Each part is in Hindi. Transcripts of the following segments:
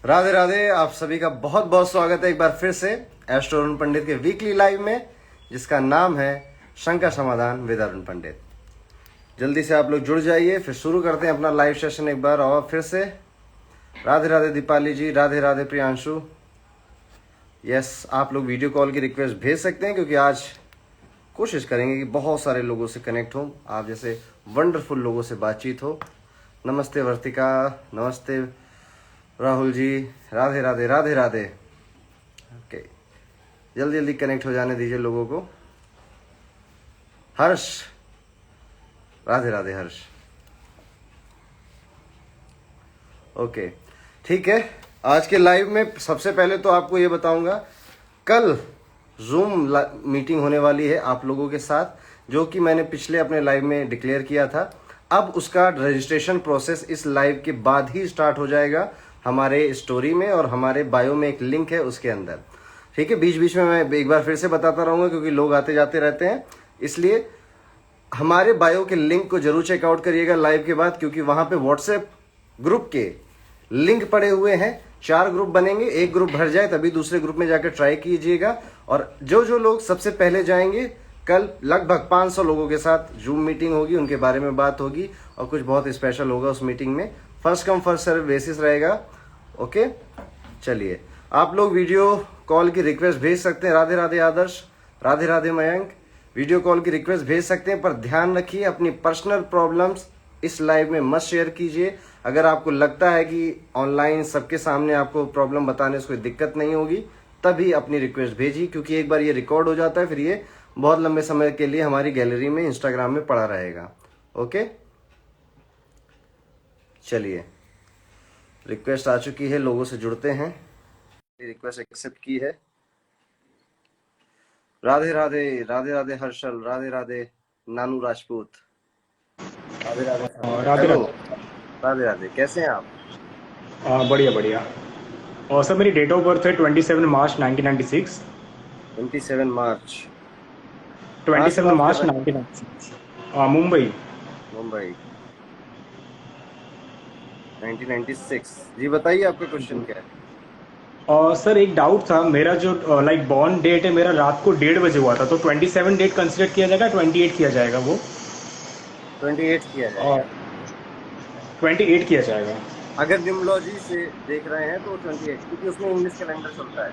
राधे राधे। आप सभी का बहुत बहुत स्वागत है एक बार फिर से एस्ट्रो अरुण पंडित के वीकली लाइव में, जिसका नाम है शंका समाधान विद अरुण पंडित। जल्दी से आप लोग जुड़ जाइए, फिर शुरू करते हैं अपना लाइव सेशन एक बार और फिर से। राधे राधे दीपाली जी, राधे राधे प्रियांशु। यस, आप लोग वीडियो कॉल की रिक्वेस्ट भेज सकते हैं क्योंकि आज कोशिश करेंगे कि बहुत सारे लोगों से कनेक्ट हो, आप जैसे वंडरफुल लोगों से बातचीत हो। नमस्ते वर्तिका, नमस्ते राहुल जी, राधे राधे राधे राधे। ओके, जल्दी जल्दी कनेक्ट हो जाने दीजिए लोगों को। हर्ष, राधे राधे हर्ष। ओके, ठीक है। आज के लाइव में सबसे पहले तो आपको ये बताऊंगा, कल जूम मीटिंग होने वाली है आप लोगों के साथ, जो कि मैंने पिछले अपने लाइव में डिक्लेयर किया था। अब उसका रजिस्ट्रेशन प्रोसेस इस लाइव के बाद ही स्टार्ट हो जाएगा हमारे स्टोरी में, और हमारे बायो में एक लिंक है उसके अंदर। ठीक है, बीच बीच में मैं एक बार फिर से बताता रहूंगा क्योंकि लोग आते जाते रहते हैं, इसलिए हमारे बायो के लिंक को जरूर चेकआउट करिएगा लाइव के बाद, क्योंकि वहां पे व्हाट्सएप ग्रुप के लिंक पड़े हुए हैं। 4 ग्रुप बनेंगे, एक ग्रुप भर जाए तभी दूसरे ग्रुप में जाकर ट्राई कीजिएगा। और जो लोग सबसे पहले जाएंगे, कल लगभग 500 लोगों के साथ जूम मीटिंग होगी, उनके बारे में बात होगी और कुछ बहुत स्पेशल होगा उस मीटिंग में। First come first serve basis रहेगा। ओके, चलिए आप लोग वीडियो कॉल की रिक्वेस्ट भेज सकते हैं। राधे राधे आदर्श, राधे राधे मयंक। वीडियो कॉल की रिक्वेस्ट भेज सकते हैं, पर ध्यान रखिए अपनी पर्सनल प्रॉब्लम्स इस लाइव में मत शेयर कीजिए। अगर आपको लगता है कि ऑनलाइन सबके सामने आपको प्रॉब्लम बताने से कोई दिक्कत नहीं होगी, तभी अपनी रिक्वेस्ट भेजिए, क्योंकि एक बार ये रिकॉर्ड हो जाता है फिर ये बहुत लंबे समय के लिए हमारी गैलरी में इंस्टाग्राम में पड़ा रहेगा। ओके, चलिए रिक्वेस्ट आ चुकी है, लोगों से जुड़ते हैं। रिक्वेस्ट एक्सेप्ट की है। राधे राधे, राधे राधे हर्षल, राधे राधे नानू राजपूत, राधे राधे। राधे हेलो, राधे। राधे राधे, कैसे हैं आप? बढ़िया बढ़िया। और सर मेरी डेट ऑफ बर्थ है 27 मार्च 1996। 27 मार्च। कहाँ से 27 बात कर मार्च रहे हैं? 1996, मुंबई। मुंबई, 1996। जी बताइए, आपका क्वेश्चन क्या है? और सर एक डाउट था मेरा, जो लाइक बॉर्न डेट है मेरा रात को 1:30 बजे हुआ था, तो 27 डेट कंसिडर किया जाएगा, 28 किया जाएगा वो? 28 किया और जाएगा। 28 किया जाएगा। अगर न्यूमरोलॉजी से देख रहे हैं तो 28, क्योंकि उसमें इंग्लिश कैलेंडर चलता है।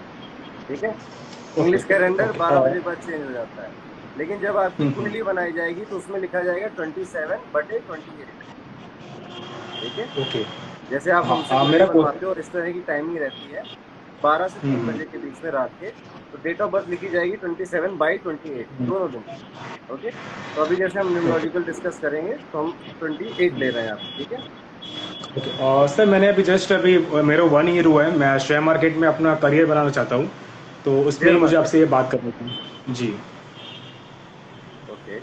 ठीक है, ओके इंग्लिश कैलेंडर ओके। 12 और बजे बाद चेंज हो जाता है। लेकिन जब आपकी कुंडली बनाई जाएगी तो उसमें लिखा जाएगा 27/28। ठीक है, ओके। जैसे आप हाँ हमसे कुंडली मेरा बनवाते हो और इस तरह की टाइमिंग रहती है 12 से 3 बजे के बीच में रात के, तो डेट ऑफ बर्थ लिखी जाएगी 27/28 दोनों दिन। ओके, तो अभी जैसे हम ओके न्यूमरोलॉजिकल डिस्कस करेंगे तो हम 28 ले रहे हैं आप। ठीक है, ओके। और सर मैंने अभी मेरा 1 ईयर हुआ है, मैं शेयर मार्केट में अपना करियर बनाना चाहता हूँ, तो उसमें शेयर ही मुझे मार्केट। आपसे ये बात करनी थी जी। ओके,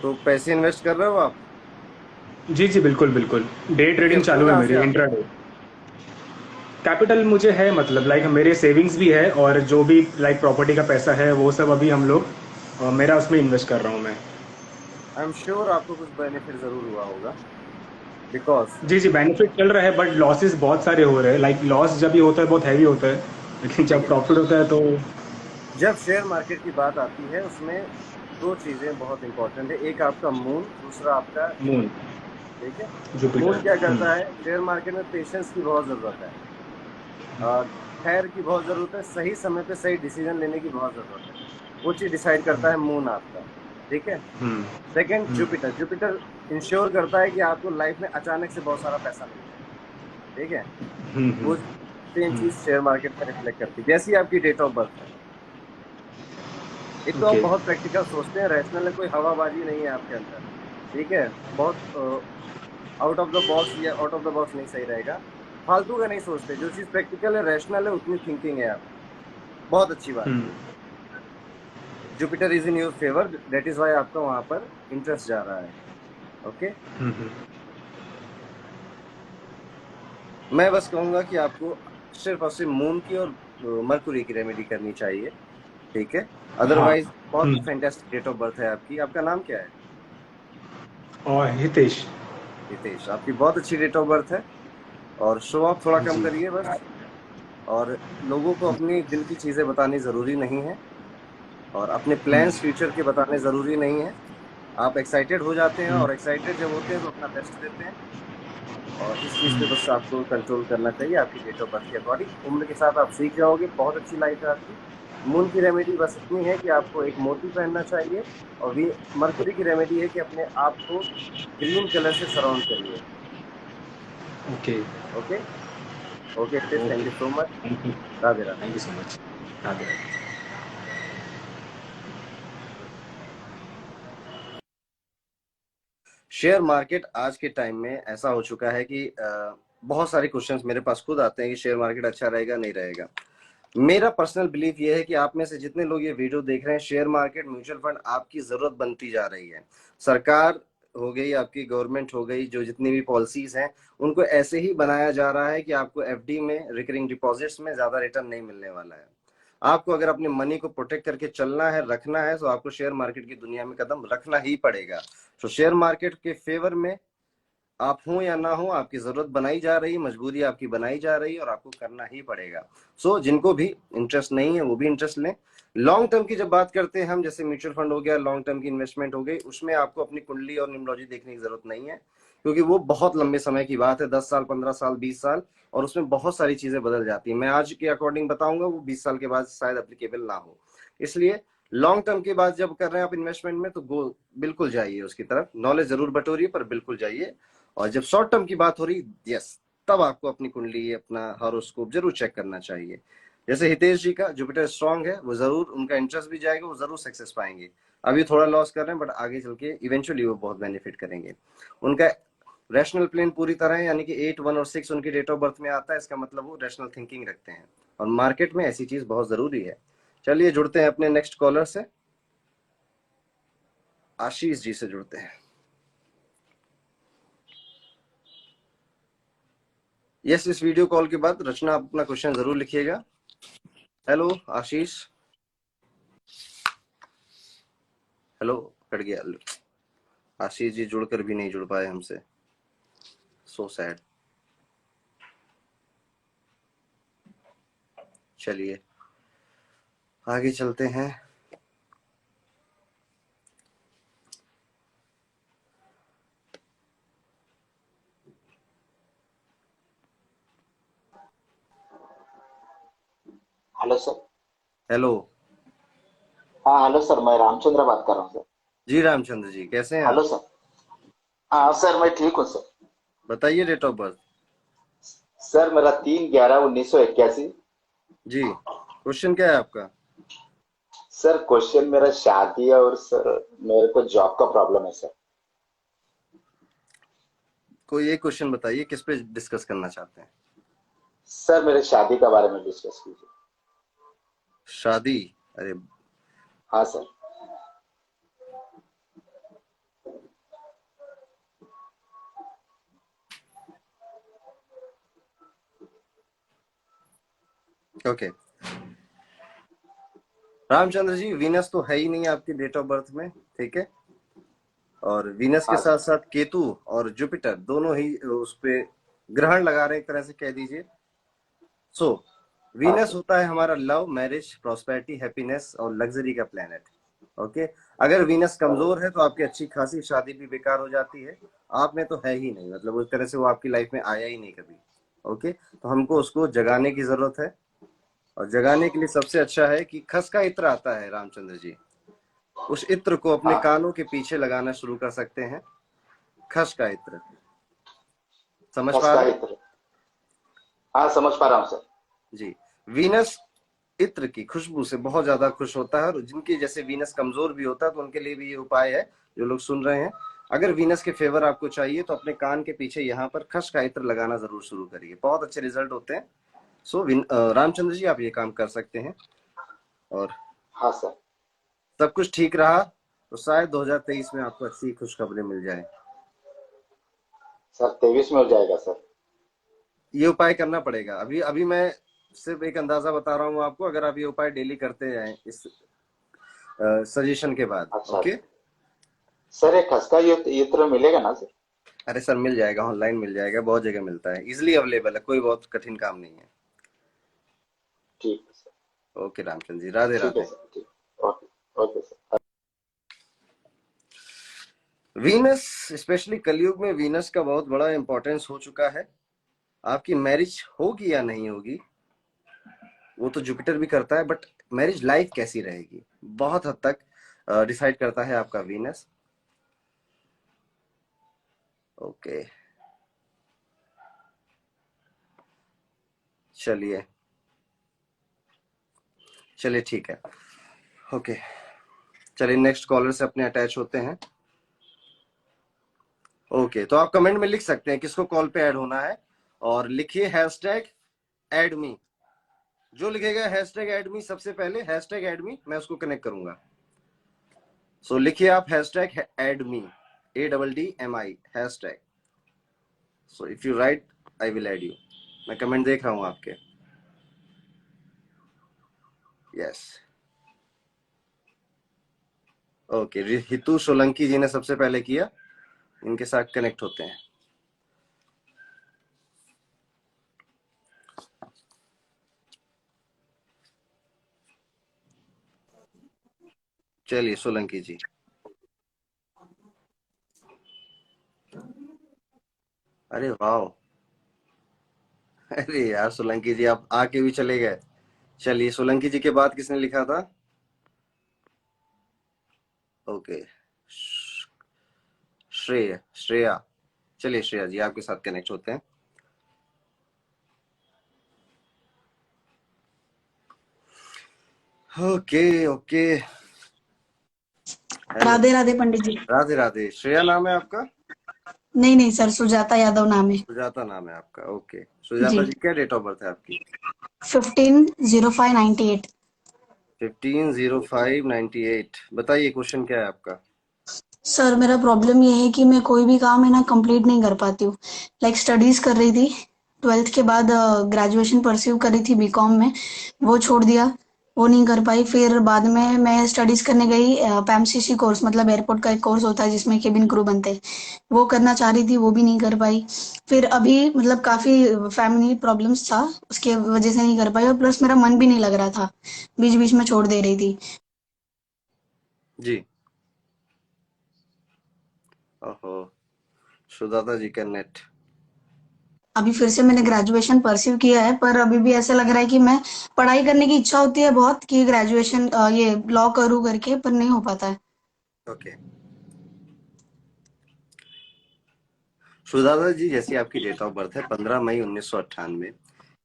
तो पैसे इन्वेस्ट कर रहे हो आप? जी जी बिल्कुल बिल्कुल। डे कितने ट्रेडिंग हुए चालू है कहाँ से मेरी, आपके? इंट्राडे। कैपिटल मुझे है, मतलब लाइक मेरे सेविंग्स भी है, और जो भी लाइक प्रॉपर्टी का पैसा है वो सब अभी हम लोग मेरा उसमें इन्वेस्ट कर रहा हूँ मैं। आई एम श्योर आपको कुछ बेनिफिट जरूर हुआ होगा, बिकॉज जी जी, बेनिफिट चल रहा है, बट लॉसेस बहुत सारे हो रहे हैं। लाइक लॉस जब भी होता है बहुत हैवी होता है, लेकिन जब देखिए, प्रॉफिट होता है तो। जब शेयर मार्केट की बात आती है उसमें 2 चीजें बहुत इंपॉर्टेंट है, एक आपका मून, दूसरा आपका मून, जुपिटर। ठीक है, मून जुपिटर। क्या करता है, शेयर मार्केट में पेशेंस की बहुत जरूरत है, खैर की बहुत जरूरत है, सही समय पे सही डिसीजन लेने की बहुत जरूरत है। वो चीज डिसाइड करता है मून आपका। ठीक है, हम्म सेकंड हम्म जुपिटर। जुपिटर इंश्योर करता है कि आपको लाइफ में अचानक से बहुत सारा पैसा मिल जाए। ठीक है, वो सेम चीज शेयर मार्केट में रिफ्लेक्ट करती है, जैसी आपकी डेट ऑफ बर्थ है। एक तो आप ओके। बहुत प्रैक्टिकल सोचते हैं, रैशनल है, कोई हवाबाजी नहीं है आपके अंदर। ठीक है, बहुत आउट ऑफ द बॉक्स, या आउट ऑफ द बॉक्स नहीं सही रहेगा, फालतू का नहीं सोचते। जो चीज प्रैक्टिकल है, रैशनल है, उतनी थिंकिंग है आपकी, बहुत अच्छी बात है। Jupiter is in your favour, that is why आपका वहां पर इंटरेस्ट जा रहा है। ओके, मैं बस कहूंगा कि आपको सिर्फ और सिर्फ मून की और मरकुरी की रेमेडी करनी चाहिए। ठीक है, हाँ। अदरवाइज बहुत फैंटास्टिक डेट ऑफ बर्थ है आपकी। आपका नाम क्या है? और हितेश। हितेश, आपकी बहुत अच्छी डेट ऑफ बर्थ है। और शो ऑफ थोड़ा कम जी। करिए बस। और लोगों को अपनी दिल की चीजें बतानी जरूरी नहीं है, और अपने प्लान्स फ्यूचर के बताने जरूरी नहीं है। आप एक्साइटेड हो जाते हैं, और एक्साइटेड जब होते हैं तो अपना बेस्ट देते हैं। और इस चीज पे बस आपको कंट्रोल करना चाहिए आपकी डेट ऑफ बर्थ के अकॉर्डिंग। उम्र के साथ आप सीख जाओगे, बहुत अच्छी लाइफ है आपकी। मून की रेमेडी बस इतनी है कि आपको एक मोती पहनना चाहिए। और वी मरकुरी की रेमेडी है कि अपने आप को ग्रीन कलर से सराउंड करिए। ओके। ओके। ओके फिर thank okay. You so much. Thank you. Radhe Radhe. Thank you so much. Radhe Radhe. Share market आज के टाइम में ऐसा हो चुका है कि बहुत सारे क्वेश्चंस मेरे पास खुद आते हैं कि शेयर मार्केट अच्छा रहेगा नहीं रहेगा। मेरा पर्सनल बिलीफ ये है कि आप में से जितने लोग ये वीडियो देख रहे हैं, शेयर मार्केट म्यूचुअल फंड आपकी जरूरत बनती जा रही है। सरकार हो गई, आपकी गवर्नमेंट हो गई, जो जितनी भी पॉलिसीज हैं उनको ऐसे ही बनाया जा रहा है कि आपको एफडी में, रिकरिंग डिपॉजिट्स में ज्यादा रिटर्न नहीं मिलने वाला है। आपको अगर अपने मनी को प्रोटेक्ट करके चलना है, रखना है, तो आपको शेयर मार्केट की दुनिया में कदम रखना ही पड़ेगा। तो शेयर मार्केट के फेवर में आप हो या ना हो, आपकी जरूरत बनाई जा रही है, मजबूरी आपकी बनाई जा रही है, और आपको करना ही पड़ेगा। जिनको भी इंटरेस्ट नहीं है वो भी इंटरेस्ट लें। लॉन्ग टर्म की जब बात करते हैं हम, जैसे म्यूचुअल फंड हो गया, लॉन्ग टर्म की इन्वेस्टमेंट हो गई, उसमें आपको अपनी कुंडली और न्यूमरोलॉजी देखने की जरूरत नहीं है, क्योंकि वो बहुत लंबे समय की बात है, 10 साल, 15 साल, 20 साल। और उसमें बहुत सारी चीजें बदल जाती है। मैं आज के अकॉर्डिंग बताऊंगा, वो 20 साल के बाद शायद अप्लीकेबल ना हो। इसलिए लॉन्ग टर्म की बात जब कर रहे हैं आप इन्वेस्टमेंट में, तो गो बिल्कुल जाइए उसकी तरफ, नॉलेज जरूर बटोरिए पर बिल्कुल जाइए। और जब शॉर्ट टर्म की बात हो रही, यस, तब आपको अपनी कुंडली, अपना हॉरोस्कोप जरूर चेक करना चाहिए। जैसे हितेश जी का जुपिटर स्ट्रांग है, वो जरूर, उनका इंटरेस्ट भी जाएगा, वो जरूर सक्सेस पाएंगे। अभी थोड़ा लॉस कर रहे हैं, बट आगे चल के इवेंचुअली वो बहुत बेनिफिट करेंगे। उनका रैशनल प्लेन पूरी तरह है, यानी कि 8, 1 और 6 उनकी डेट ऑफ बर्थ में आता है। इसका मतलब वो रैशनल थिंकिंग रखते हैं, और मार्केट में ऐसी चीज बहुत जरूरी है। चलिए जुड़ते हैं अपने नेक्स्ट कॉलर से, आशीष जी से जुड़ते हैं। यस, इस वीडियो कॉल के बाद रचना आप अपना क्वेश्चन जरूर लिखिएगा। हेलो आशीष। हेलो। कट गया। आशीष जी जुड़कर भी नहीं जुड़ पाए हमसे, सो सैड। चलिए आगे चलते हैं। Hello sir. हेलो। हाँ हेलो सर, मैं रामचंद्र बात कर रहा हूँ सर। जी रामचंद्र जी, कैसे हैं हेलो आप? सर। हाँ सर, मैं ठीक हूँ सर। बताइए डेट ऑफ बर्थ। सर मेरा 3/11/1981। जी, क्वेश्चन क्या है आपका? सर क्वेश्चन मेरा शादी है, और सर मेरे को जॉब का प्रॉब्लम है सर। कोई एक क्वेश्चन बताइए, किस पे डिस्कस करना चाहते हैं? सर मेरे शादी के बारे में डिस्कस कीजिए। शादी? अरे, हाँ sir. Okay. Ramchandra ji, Venus तो है ही नहीं आपकी डेट ऑफ बर्थ में, ठीक है। और वीनस के हाँ साथ सर। साथ केतु और जुपिटर दोनों ही उस पे ग्रहण लगा रहे हैं, एक तरह से कह दीजिए। सो हाँ वीनस सर। होता है हमारा लव, मैरिज, प्रॉस्पेरिटी, हैप्पीनेस और लग्जरी का प्लेनेट। ओके। अगर वीनस बराबर। कमजोर है तो आपकी अच्छी खासी शादी भी बेकार हो जाती है। आप में तो है ही नहीं, मतलब उस तरह से वो आपकी लाइफ में आया ही नहीं कभी। ओके, तो हमको उसको जगाने की जरूरत है। और जगाने के लिए सबसे अच्छा है कि खस का इत्र आता है रामचंद्र जी, उस इत्र को अपने हाँ, कानों के पीछे लगाना शुरू कर सकते हैं। खस का इत्र, समझ पा खसका रहे हैं? इत्र। हाँ समझ पा रहा हूँ सर। जी। वीनस इत्र की खुशबू से बहुत ज्यादा खुश होता है, और जिनकी जैसे वीनस कमजोर भी होता है तो उनके लिए भी ये उपाय है, जो लोग सुन रहे हैं। अगर वीनस के फेवर आपको चाहिए तो अपने कान के पीछे यहाँ पर खश का इत्र लगाना जरूर शुरू करिए, बहुत अच्छे रिजल्ट होते हैं। रामचंद्र जी, आप ये काम कर सकते हैं। और हाँ सर। सब कुछ ठीक रहा तो शायद 2023 में आपको अच्छी खुशखबरी मिल जाए। सर 23 में हो जाएगा सर। ये उपाय करना पड़ेगा। अभी अभी मैं सिर्फ एक अंदाजा बता रहा हूँ आपको, अगर आप ये उपाय डेली करते जाएं इस सजेशन के बाद। अच्छा ओके। अच्छा। सर ये खसका इत्र मिलेगा ना सर? अरे सर मिल जाएगा, ऑनलाइन मिल जाएगा, बहुत जगह मिलता है, इजिली अवेलेबल है, कोई बहुत कठिन काम नहीं है। ठीक है सर। ओके रामचंद्र जी, राधे ठीक है राधे। सर, ठीक। Okay. Okay sir. Venus, specially कलयुग में वीनस का बहुत बड़ा इंपॉर्टेंस हो चुका है। आपकी मैरिज होगी या नहीं होगी वो तो जुपिटर भी करता है, बट मैरिज लाइफ कैसी रहेगी बहुत हद तक डिसाइड करता है आपका वीनस। ओके, चलिए चलिए ठीक है। ओके, चलिए नेक्स्ट कॉलर से अपने अटैच होते हैं। ओके, तो आप कमेंट में लिख सकते हैं किसको कॉल पे ऐड होना है, और लिखिए हैशटैग एड मी। जो लिखेगा हैशटैग एड मी, सबसे पहले हैशटैग एड मी, मैं उसको कनेक्ट करूंगा। सो लिखिए आप hashtag add me, ADDMI hashtag. So if you write I will add you. मैं कमेंट देख रहा हूं आपके। यस, ओके, हितू सोलंकी जी ने सबसे पहले किया, इनके साथ कनेक्ट होते हैं। चलिए सोलंकी जी। अरे वाह, अरे यार सोलंकी जी आप आके भी चले गए। चलिए सोलंकी जी के बाद किसने लिखा था? ओके, श्रेया। चलिए श्रेया जी आपके साथ कनेक्ट होते हैं। Okay okay. Hello, Radhe Radhe Pandit ji. Radhe Radhe. Shreya नाम है आपका? नहीं नहीं सर, सुजाता यादव नाम है। सुजाता नाम है आपका, ओके। जी। सुजाता जी क्या डेट ऑफ बर्थ है आपकी? 15/05/98। 15/05/98। बताइए क्वेश्चन क्या है आपका? सर मेरा प्रॉब्लम ये है कि मैं कोई भी काम है ना कंप्लीट नहीं कर पाती हूँ। लाइक स्टडीज कर रही थी, 12th के बाद ग्रेजुएशन परस्यू करी थी बीकॉम में, वो छोड़ दिया, वो नहीं कर पाई। फिर बाद में मैं स्टडीज करने गई, पैमसीसी कोर्स मतलब एयरपोर्ट का एक कोर्स होता है जिसमें केबिन क्रू बनते हैं, वो करना चाह रही थी, वो भी नहीं कर पाई। फिर अभी मतलब काफी फैमिली प्रॉब्लम्स था, उसके वजह से नहीं कर पाई, और प्लस मेरा मन भी नहीं लग रहा था, बीच बीच में छोड़ दे रही थी। जी, ओहो, सुजाता जी का नेट। अभी फिर से मैंने ग्रेजुएशन परस्यू किया है, पर अभी भी ऐसा लग रहा है कि मैं पढ़ाई करने की इच्छा होती है बहुत कि ग्रेजुएशन ये लॉ करूँ करके, पर नहीं हो पाता है। ओके, सुजाता जी जैसी आपकी डेट ऑफ बर्थ है 15 मई 1998।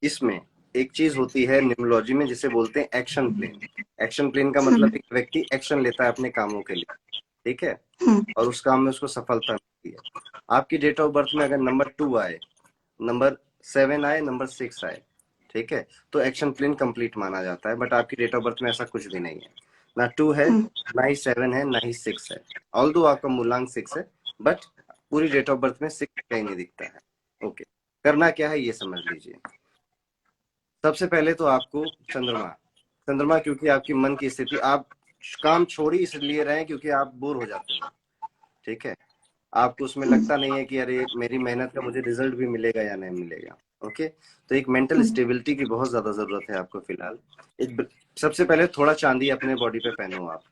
इसमें एक चीज होती है न्यूमरोलॉजी में जिसे बोलते हैं एक्शन प्लेन। एक्शन प्लेन का हम्म। मतलब एक व्यक्ति एक्शन लेता है अपने कामों के लिए, ठीक है, हम्म। और उस काम में उसको सफलता मिलती है। आपकी डेट ऑफ बर्थ में अगर नंबर 2 आए, नंबर 7 आए, नंबर 6 आए, ठीक है, तो एक्शन प्लेन कंप्लीट माना जाता है। बट आपकी डेट ऑफ बर्थ में ऐसा कुछ भी नहीं है, ना 2 है, हम्म। ना ही 7 है, ना ही 6 है। ऑल दो आपका मूलांक 6 है, बट पूरी डेट ऑफ बर्थ में 6 कहीं नहीं दिखता है। ओके, करना क्या है ये समझ लीजिए। सबसे पहले तो आपको चंद्रमा, चंद्रमा क्योंकि आपकी मन की स्थिति, आप काम छोड़ ही इसलिए रहे हैं क्योंकि आप बोर हो जाते हैं, ठीक है, आपको उसमें हम्म। लगता नहीं है कि अरे मेरी मेहनत का मुझे रिजल्ट भी मिलेगा या नहीं मिलेगा। ओके, तो एक मेंटल हम्म। स्टेबिलिटी की बहुत ज्यादा जरूरत है आपको फिलहाल। सबसे पहले थोड़ा चांदी अपने बॉडी पे पहनो आप,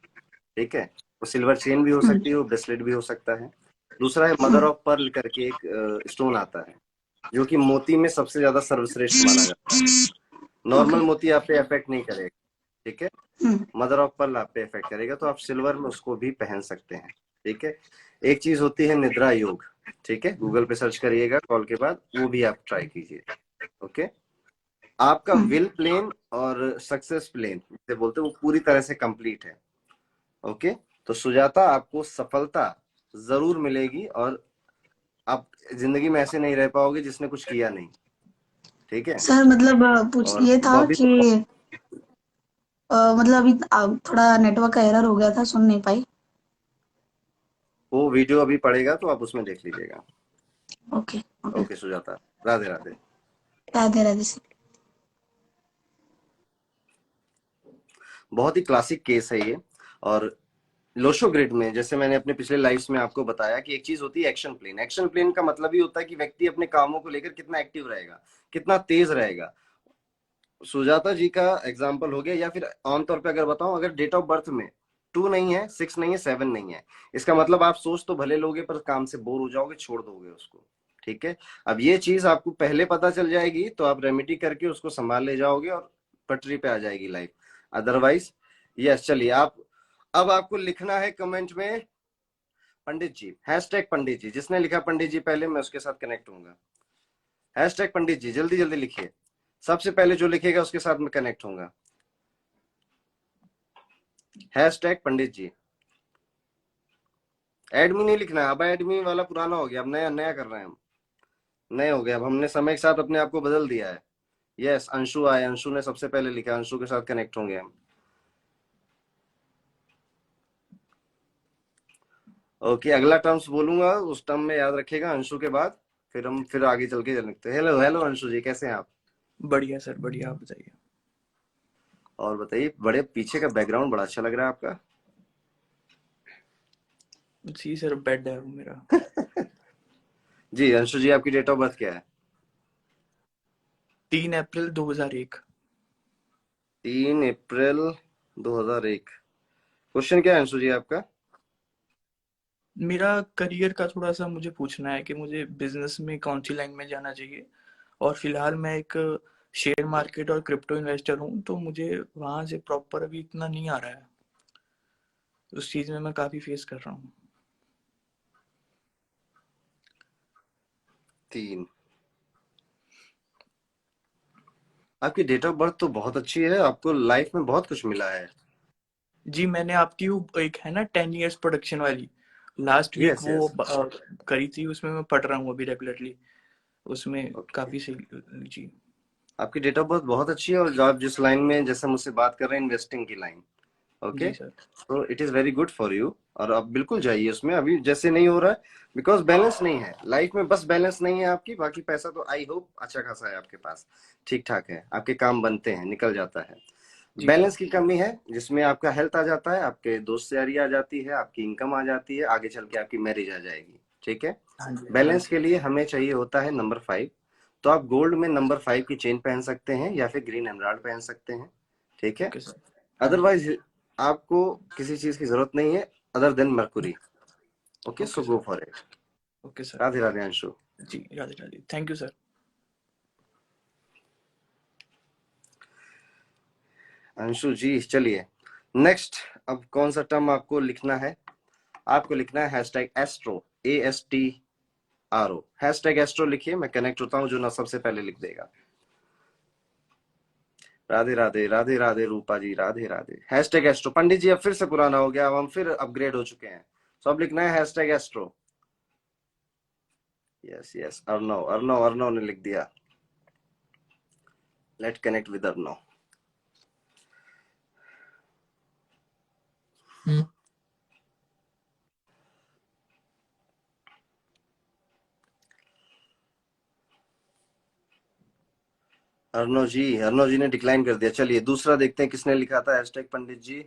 ठीक है, वो सिल्वर चेन भी हो हम्म। सकती है, वो ब्रेसलेट भी हो सकता है। दूसरा है मदर हम्म। ऑफ पर्ल करके एक स्टोन आता है, जो कि मोती में सबसे ज्यादा सर्वश्रेष्ठ माना जाता है। ओके। नॉर्मल मोती आप पे अफेक्ट नहीं करेगा, ठीक है, हम्म। मदर ऑफ पर्ल आप पे इफेक्ट करेगा, तो आप सिल्वर में उसको भी पहन सकते हैं, ठीक है। एक चीज होती है निद्रा योग, ठीक है, गूगल पे सर्च करिएगा कॉल के बाद, वो भी आप ट्राई कीजिए। ओके, आपका हम्म। विल प्लेन और सक्सेस प्लेन जिसे बोलते हैं वो पूरी तरह से कंप्लीट है। ओके, तो सुजाता आपको सफलता जरूर मिलेगी, और आप जिंदगी में ऐसे नहीं रह पाओगे जिसने कुछ किया नहीं, ठीक है। सर मतलब पूछ और ये था बॉबी कि मतलब अभी थोड़ा नेटवर्क का एरर हो गया था, सुन नहीं पाई। वो वीडियो अभी पड़ेगा तो आप उसमें देख लीजिएगा। Okay. Okay. Okay Sujata, Radhe Radhe. Radhe Radhe sir. बहुत ही क्लासिक केस है ये, और लोशो ग्रिड में जैसे मैंने अपने पिछले लाइव्स में आपको बताया कि एक चीज होती है एक्शन प्लेन। एक्शन प्लेन का मतलब ही होता है कि व्यक्ति अपने कामों को लेकर कितना एक्टिव रहेगा, कितना तेज रहेगा। सुजाता जी का एग्जाम्पल हो गया। या फिर आमतौर पे अगर बताऊं, अगर डेट ऑफ बर्थ में 2 नहीं है, 6 नहीं है, 7 नहीं है, इसका मतलब आप सोच तो भले लोगे पर काम से बोर हो जाओगे, छोड़ दोगे उसको। ठीक है। अब ये चीज आपको पहले पता चल जाएगी तो आप रेमेडी करके उसको संभाल ले जाओगे और पटरी पे आ जाएगी लाइफ। अदरवाइज यस, चलिए आप, अब आपको लिखना है कमेंट में पंडित जी, हैशटैग पंडित जी। जिसने लिखा पंडित जी पहले, मैं उसके साथ कनेक्ट होऊंगा। हैशटैग पंडित जी जल्दी जल्दी लिखिए। सबसे पहले जो लिखेगा उसके साथ मैं कनेक्ट होऊंगा। हैशटैग पंडित जी। एडमी नहीं लिखना है, अब एडमी वाला पुराना हो गया, अब नया नया कर रहे हैं हम। नए हो गए, अब हमने समय के साथ अपने आप को बदल दिया है। यस, अंशु आए, अंशु ने सबसे पहले लिखा, अंशु के साथ कनेक्ट होंगे हम। ओके, अगला टर्म्स बोलूंगा, उस टर्म में याद रखिएगा अंशु के बाद, फिर हम फिर आगे चल के लिखते हैं। हेलो हेलो अंशु जी, कैसे हैं आप? बढ़िया सर, बढ़िया। आप बताइए। और बताइए, बड़े पीछे का बैकग्राउंड बड़ा अच्छा लग रहा है आपका। जी सर, बेड है वो मेरा। जी अंशु जी, आपकी डेट ऑफ बर्थ क्या है? 3 अप्रैल 2001। 3 अप्रैल 2001। क्वेश्चन क्या है अंशु जी आपका? मेरा करियर का थोड़ा सा मुझे पूछना है कि मुझे बिजनेस में कौन सी लाइन में जाना चाहिए। और फिलहाल मैं एक शेयर मार्केट और क्रिप्टो इन्वेस्टर हूँ, तो मुझे वहां से प्रॉपर अभी इतना नहीं आ रहा है। उस चीज में मैं काफी फेस कर रहा हूँ। 3। आपकी डेट ऑफ बर्थ तो बहुत अच्छी है, आपको लाइफ में बहुत कुछ मिला है। जी, मैंने आपकी वो एक है ना 10 years प्रोडक्शन वाली, लास्ट वीक यस वो यस। करी थी। उसमें मैं पढ़ रहा हूँ अभी रेगुलरली। उसमें ओके, काफी सही। जी। आपकी डेट ऑफ बर्थ बहुत अच्छी है, और जो आप जिस लाइन में जैसे मुझसे बात कर रहे हैं, इन्वेस्टिंग की लाइन, ओके, जी सर। तो it is very good for you. और आप बिल्कुल जाइए उसमें, अभी जैसे नहीं हो रहा है बिकॉज बैलेंस नहीं है लाइफ में, बस बैलेंस नहीं है आपकी, बाकी पैसा तो आई होप अच्छा खासा है आपके पास, ठीक ठाक है, आपके काम बनते हैं, निकल जाता है। जी सर। बैलेंस की कमी है, जिसमें आपका हेल्थ आ जाता है, आपके दोस्त यारी आ जाती है, आपकी इनकम आ जाती है, आगे चल के आपकी मैरिज आ जाएगी। ठीक है। हाँ जी, हाँ बैलेंस जी। के लिए हमें चाहिए होता है नंबर 5। तो आप गोल्ड में नंबर 5 की चेन पहन सकते हैं या फिर ग्रीन एमराल्ड पहन सकते हैं। ठीक है। Okay sir. हाँ जी। अदरवाइज आपको किसी चीज की जरूरत नहीं है other than mercury. Okay, okay so sir. Go for it. Okay sir. Radhe Radhe Anshu. जी, Radhe Radhe. Thank you sir. Anshu ji चलिए, नेक्स्ट, अब कौन सा टर्म आपको लिखना है? आपको लिखना है hashtag astro, ASTRO। Hashtag astro लिखिए, मैं कनेक्ट होता हूँ, जो ना सबसे पहले लिख देगा। राधे राधे, राधे राधे रूपा जी, राधे राधे। Hashtag astro. पंडित जी अब फिर से पुराना हो गया, अब हम फिर अपग्रेड हो चुके हैं, तो अब लिखना है hashtag astro. Yes yes, Arnav, Arnav, Arnav ने लिख दिया। Let connect with Arnav. Arnav ji, Arnav ji ने डिक्लाइन कर दिया। चलिए दूसरा देखते हैं किसने लिखा था हैशटैग पंडित जी।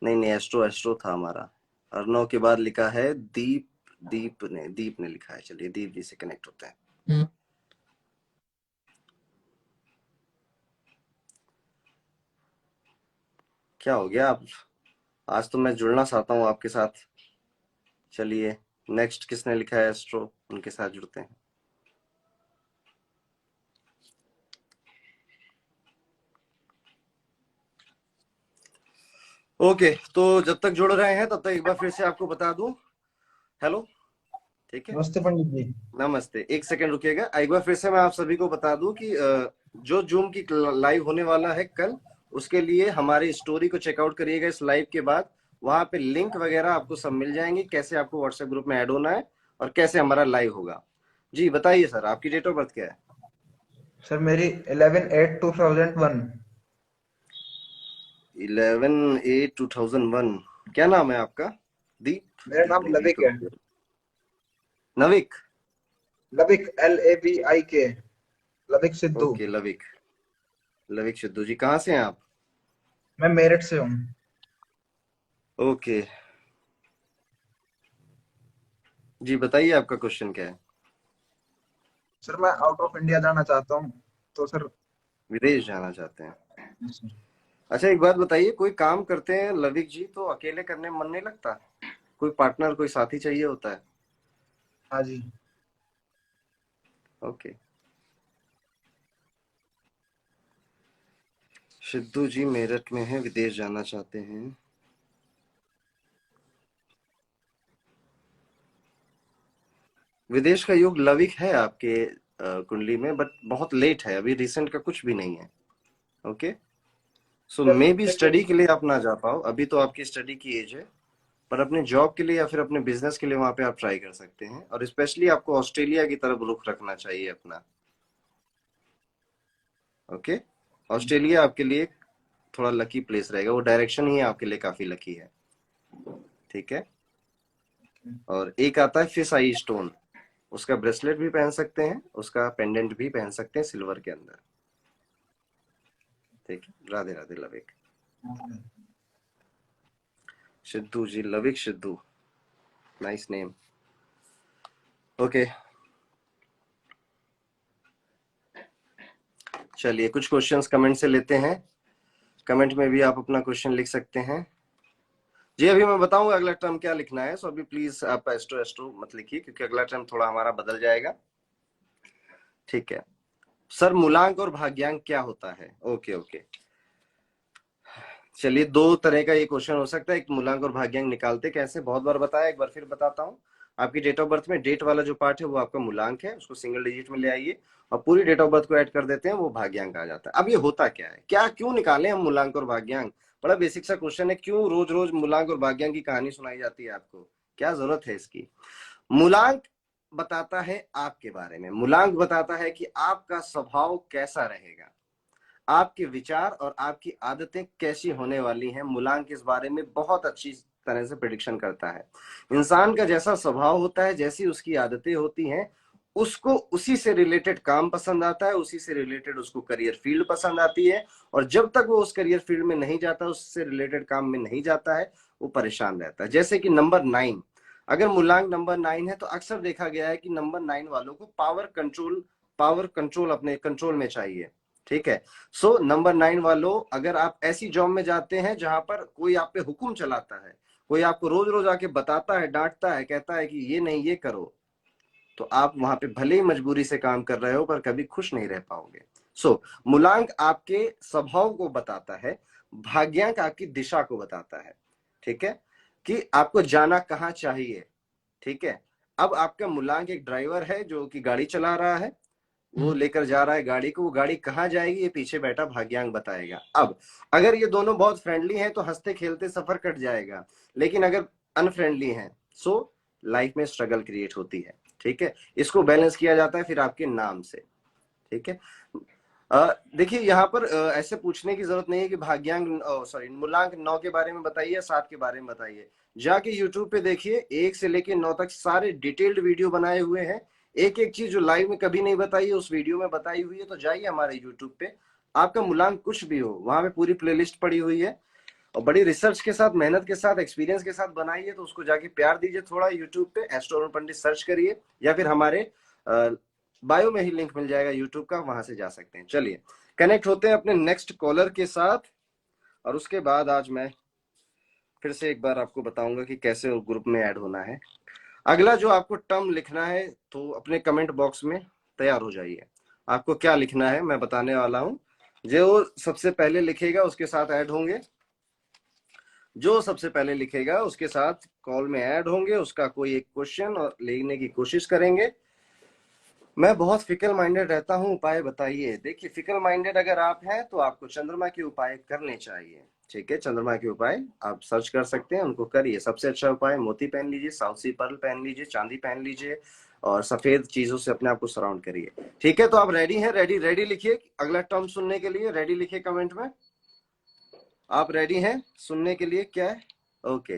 नहीं नहीं, एस्ट्रो एस्ट्रो था हमारा। अर्नव के बाद लिखा है दीप, दीप ने लिखा है। चलिए दीप जी से कनेक्ट होते हैं। क्या हो गया आप, आज तो मैं जुड़ना चाहता हूँ आपके साथ। चलिए नेक्स्ट किसने लिखा है एस्ट्रो, उनके साथ जुड़ते हैं। ओके, तो जब तक जुड़ रहे हैं तब तक एक बार फिर से आपको बता दूं, हेलो, ठीक है, नमस्ते पंडित जी। नमस्ते। एक सेकंड रुकिएगा, एक बार फिर से मैं आप सभी को बता दूं कि जो जूम की लाइव होने वाला है कल, उसके लिए हमारी स्टोरी को चेकआउट करिएगा इस लाइव के बाद। वहां पे लिंक वगैरह आपको सब मिल जाएंगे, कैसे आपको व्हाट्सएप ग्रुप में ऐड होना है और कैसे हमारा लाइव होगा। जी बताइए सर, आपकी डेट ऑफ बर्थ क्या है? सर मेरी 11/8/2001। 11/8/2001। क्या नाम है आपका? दीप, मेरा दीप नाम नहीं, दीप लविक तो है। भूल गए। नविक। लविक, LAVIK। लविक सिद्धू। ओके लविक, लविक सिद्धू जी, कहाँ से हैं आप? मैं मेरठ से हूँ। ओके जी, बताइए आपका क्वेश्चन क्या है। सर मैं आउट ऑफ इंडिया जाना चाहता हूँ, तो सर। विदेश जाना चाहते हैं। जी सर। अच्छा एक बात बताइए, कोई काम करते हैं लविक जी तो अकेले करने में मन नहीं लगता, कोई पार्टनर कोई साथी चाहिए होता है। हाँ जी। ओके, सिद्धू जी मेरठ में है, विदेश जाना चाहते हैं। विदेश का योग लविक है आपके कुंडली में, बट बहुत लेट है, अभी रिसेंट का कुछ भी नहीं है। Okay, so sir may be मुझे स्टडी के लिए आप ना जा पाओ, अभी तो आपकी स्टडी की एज है, पर अपने जॉब के लिए या फिर अपने बिजनेस के लिए वहां पे आप ट्राई कर सकते हैं, और स्पेशली आपको ऑस्ट्रेलिया की तरफ रुख रखना चाहिए अपना। ओके, ऑस्ट्रेलिया आपके लिए थोड़ा लकी प्लेस रहेगा, वो डायरेक्शन ही आपके लिए काफी लकी है। ठीक है, और एक आता है फिश आई स्टोन, उसका ब्रेसलेट भी पहन सकते हैं, उसका पेंडेंट भी पहन सकते हैं सिल्वर के अंदर। ठीक है, राधे राधे लविक। सिद्धू जी, लविक सिद्धू, नाइस नेम। ओके, चलिए कुछ क्वेश्चंस कमेंट से लेते हैं, कमेंट में भी आप अपना क्वेश्चन लिख सकते हैं। जी अभी मैं बताऊंगा अगला टर्म क्या लिखना है, सो अभी प्लीज आप एस्ट्रो एस्ट्रो मत लिखिए, क्योंकि अगला टर्म थोड़ा हमारा बदल जाएगा। ठीक है सर, मूलांक और भाग्यांक क्या होता है। ओके ओके, चलिए दो तरह का ये क्वेश्चन हो सकता है, एक मूलांक और भाग्यांक निकालते कैसे, बहुत बार बताया, एक बार फिर बताता हूँ। आपकी डेट ऑफ बर्थ में डेट वाला जो पार्ट है वो आपका मूलांक है, उसको सिंगल डिजिट में ले आइए और पूरी डेट ऑफ बर्थ को ऐड कर देते हैं, वो भाग्यांक आ जाता है। अब ये होता क्या है, क्या क्यों निकाले हम मूलांक और भाग्यांक, बड़ा बेसिक सा क्वेश्चन है, क्यों रोज रोज मूलांक और भाग्यांक की कहानी सुनाई जाती है आपको, क्या जरूरत है इसकी। मूलांक बताता है आपके बारे में, मूलांक बताता है कि आपका स्वभाव कैसा रहेगा, आपके विचार और आपकी आदतें कैसी होने वाली हैं। मूलांक इस बारे में बहुत अच्छी तरह से प्रिडिक्शन करता है। इंसान का जैसा स्वभाव होता है, जैसी उसकी आदतें होती हैं, उसको उसी से रिलेटेड काम पसंद आता है, उसी से रिलेटेड उसको करियर फील्ड पसंद आती है, और जब तक वो उस करियर फील्ड में नहीं जाता, उससे रिलेटेड काम में नहीं जाता है, वो परेशान रहता है। जैसे कि नंबर 9, अगर मूलांक नंबर 9 है तो अक्सर देखा गया है कि नंबर 9 वालों को पावर कंट्रोल अपने कंट्रोल में चाहिए। ठीक है, सो नंबर 9 वालों, अगर आप ऐसी जॉब में जाते हैं जहां पर कोई आप पे हुक्म चलाता है, कोई आपको रोज रोज आके बताता है, डांटता है, कहता है कि ये नहीं ये करो, तो आप वहां पे भले ही मजबूरी से काम कर रहे हो पर कभी खुश नहीं रह पाओगे। सो मूलांक आपके स्वभाव को बताता है, भाग्यांक आपकी दिशा को बताता है। ठीक है, कि आपको जाना कहाँ चाहिए। ठीक है, अब आपका मूलांक एक ड्राइवर है जो कि गाड़ी चला रहा है, वो लेकर जा रहा है गाड़ी को, वो गाड़ी कहाँ जाएगी ये पीछे बैठा भाग्यांक बताएगा। अब अगर ये दोनों बहुत फ्रेंडली हैं तो हंसते खेलते सफर कट जाएगा, लेकिन अगर अनफ्रेंडली हैं सो लाइफ में स्ट्रगल क्रिएट होती है। ठीक है, इसको बैलेंस किया जाता है फिर आपके नाम से। ठीक है, देखिए यहाँ पर ऐसे पूछने की जरूरत नहीं है कि भाग्यांक सॉरी मूलांक 9 के बारे में बताइए, 7 के बारे में बताइए। जाके यूट्यूब पे देखिए, 1 से लेके 9 तक सारे डिटेल्ड वीडियो बनाए हुए हैं, एक एक चीज जो लाइव में कभी नहीं बताई है उस वीडियो में बताई हुई है। तो जाइए हमारे यूट्यूब पे, आपका मूलांक कुछ भी हो, वहां पे पूरी प्लेलिस्ट पड़ी हुई है, और बड़ी रिसर्च के साथ, मेहनत के साथ, एक्सपीरियंस के साथ बनाई है, तो उसको जाके प्यार दीजिए थोड़ा। यूट्यूब पे एस्ट्रो अरुण पंडित सर्च करिए, या फिर हमारे बायो में ही लिंक मिल जाएगा यूट्यूब का, वहां से जा सकते हैं। चलिए कनेक्ट होते हैं अपने नेक्स्ट कॉलर के साथ, और उसके बाद आज मैं फिर से एक बार आपको बताऊंगा कि कैसे ग्रुप में ऐड होना है। अगला जो आपको टर्म लिखना है तो अपने कमेंट बॉक्स में तैयार हो जाइए, आपको क्या लिखना है मैं बताने वाला हूं। जो सबसे पहले लिखेगा उसके साथ ऐड होंगे, जो सबसे पहले लिखेगा उसके साथ कॉल में ऐड होंगे, उसका कोई एक क्वेश्चन और लेने की कोशिश करेंगे। मैं बहुत फिकल माइंडेड रहता हूं, उपाय बताइए। देखिए फिकल माइंडेड अगर आप हैं तो आपको चंद्रमा के उपाय करने चाहिए। ठीक है, चंद्रमा के उपाय आप सर्च कर सकते हैं, उनको करिए। सबसे अच्छा उपाय मोती पहन लीजिए, साउथ सी पर्ल पहन लीजिए, चांदी पहन लीजिए, और सफेद चीजों से अपने आप को सराउंड करिए। ठीक है, तो आप रेडी हैं, रेडी रेडी लिखिए अगला टर्म सुनने के लिए, रेडी लिखिए कमेंट में, आप रेडी हैं सुनने के लिए क्या है। ओके,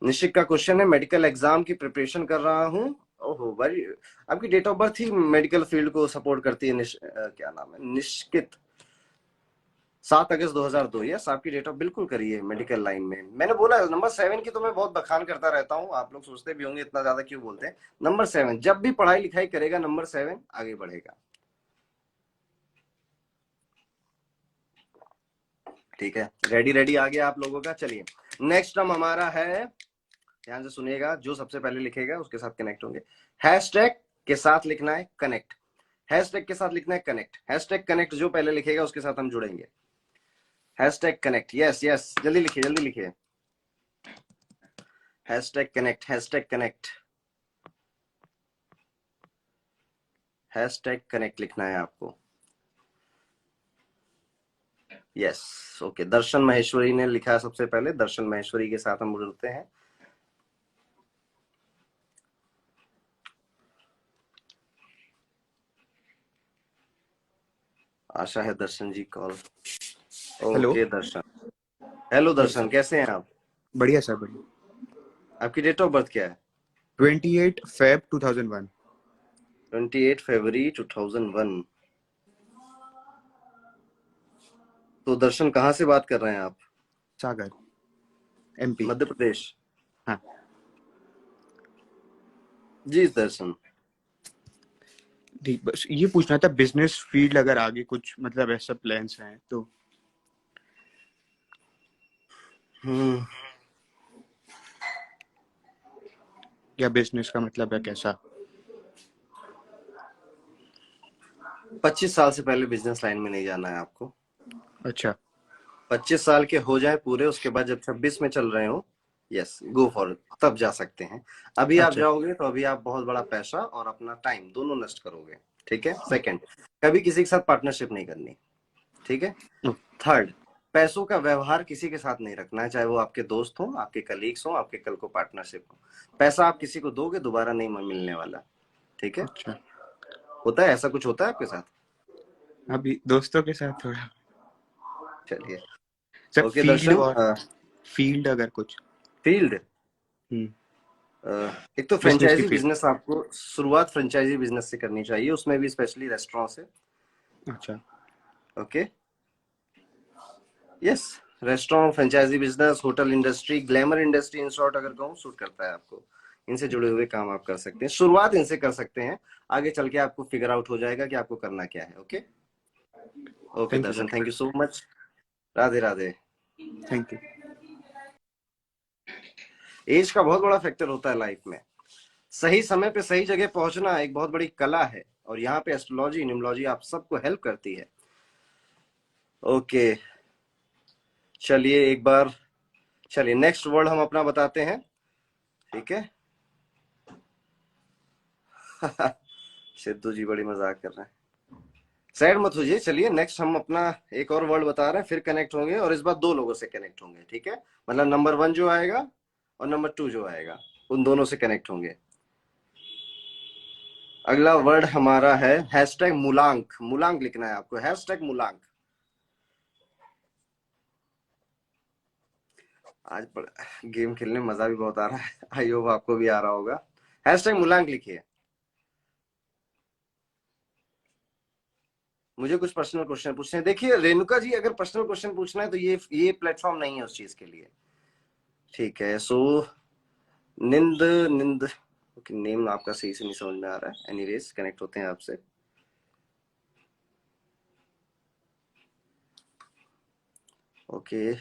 निश्चित का क्वेश्चन है, मेडिकल एग्जाम की प्रिपरेशन कर रहा हूँ। ओहो भाई, आपकी डेट ऑफ बर्थ ही मेडिकल फील्ड को सपोर्ट करती है। क्या नाम है, निश्कित, 7 अगस्त 2002। यस, आपकी डेट ऑफ बिल्कुल करिए मेडिकल लाइन में। मैंने बोला नंबर 7 की तो मैं बहुत बखान करता रहता हूँ, आप लोग सोचते भी होंगे इतना ज्यादा क्यों बोलते हैं। नंबर 7, जब भी पढ़ाई लिखाई करेगा नंबर 7 आगे बढ़ेगा। ठीक है, रेडी रेडी आ गया आप लोगों का। चलिए नेक्स्ट टर्म हमारा है, ध्यान से सुनिएगा, जो सबसे पहले लिखेगा उसके साथ कनेक्ट होंगे। हैशटैग के साथ लिखना है कनेक्ट, हैशटैग के साथ लिखना है कनेक्ट, हैशटैग कनेक्ट जो पहले लिखेगा उसके साथ हम जुड़ेंगे। हैशटैग कनेक्ट, यस यस, जल्दी लिखिए जल्दी लिखिए। Hashtag connect, hashtag connect, hashtag connect लिखना है आपको। यस ओके, दर्शन महेश्वरी ने लिखा है सबसे पहले, दर्शन महेश्वरी के साथ हम जुड़ते हैं। आशा है दर्शन जी कॉल। हेलो। ओके दर्शन, हेलो यस दर्शन, सर। कैसे हैं आप? बढ़िया सर, बढ़िया। आपकी डेट ऑफ बर्थ क्या है? 28 फेब 2001। 28 फरवरी 2001। तो दर्शन कहाँ से बात कर रहे हैं आप? सागर, एमपी। मध्य प्रदेश। हाँ जी दर्शन। ठीक, बस ये पूछना था, बिजनेस फील्ड अगर आगे कुछ मतलब ऐसा प्लान्स हैं तो। हम्म, या बिजनेस का मतलब है कैसा? 25 साल से पहले बिजनेस लाइन में नहीं जाना है आपको। अच्छा 25 साल के हो जाए पूरे, उसके बाद जब 26 में चल रहे हो, यस गो फॉर इट, तब जा सकते हैं। अभी आप अच्छा जाओगे तो अभी आप बहुत बड़ा पैसा और अपना टाइम दोनों नष्ट करोगे। ठीक है। सेकंड, कभी किसी के साथ पार्टनरशिप नहीं करनी। ठीक है। ओ, थर्ड, पैसों का व्यवहार किसी के साथ नहीं रखना है, चाहे वो आपके दोस्त हो, आपके कलीग्स हो, आपके कल को पार्टनरशिप हो। पैसा आप किसी को दोगे दोबारा नहीं मिलने वाला। ठीक है। अच्छा। होता है ऐसा, कुछ होता है आपके साथ? अभी दोस्तों के साथ थोड़ा। चलिए सर ओके फील्ड, दर्शन। और फील्ड अगर कुछ। फील्ड, हम्म। एक तो बिजनेस की फ्रेंचाइजी फील्ड। बिजनेस, आपको शुरुआत फ्रेंचाइजी बिजनेस से करनी चाहिए, उसमें भी स्पेशली रेस्टोरेंट से। अच्छा okay, yes, restaurant, franchisee business, hotel industry, glamour industry in short अगर कहूँ, सूट करता है आपको। इनसे जुड़े हुए काम आप कर सकते हैं, शुरुआत इनसे कर सकते हैं। आगे चल के आपको फिगर आउट हो जाएगा कि आपको करना क्या है। Okay okay thank you Darshan, sir. Thank you so much. Radhe Radhe. Thank you. Age का बहुत बड़ा फैक्टर होता है लाइफ में। सही समय पे सही जगह पहुंचना एक बहुत बड़ी कला है, और यहाँ पे एस्ट्रोलॉजी, न्यूमरोलॉजी आप सबको हेल्प करती है। ओके चलिए एक बार, चलिए नेक्स्ट वर्ड हम अपना बताते हैं। ठीक है। सिद्धू जी बड़ी मजाक कर रहे हैं, सैड मत होइए। चलिए नेक्स्ट हम अपना एक और वर्ड बता रहे हैं, फिर कनेक्ट होंगे, और इस बार 2 लोगों से कनेक्ट होंगे। ठीक है, मतलब नंबर 1 जो आएगा और नंबर 2 जो आएगा, उन दोनों से कनेक्ट होंगे। अगला वर्ड हमारा है हैशटैग मूलांक। मूलांक लिखना है आपको, हैशटैग मूलांक। आज गेम खेलने में मजा भी बहुत आ रहा है, आई होप आपको भी आ रहा होगा। हैशटैग मूलांक लिखिए। मुझे कुछ पर्सनल क्वेश्चन पूछने हैं। देखिए रेणुका जी, अगर पर्सनल क्वेश्चन पूछना है तो ये प्लेटफॉर्म नहीं है उस चीज के लिए। ठीक है। सो निंद निंद, ओके, नेम आपका सही से नहीं समझ में आ रहा है, एनीवेज कनेक्ट होते हैं आपसे। ओके,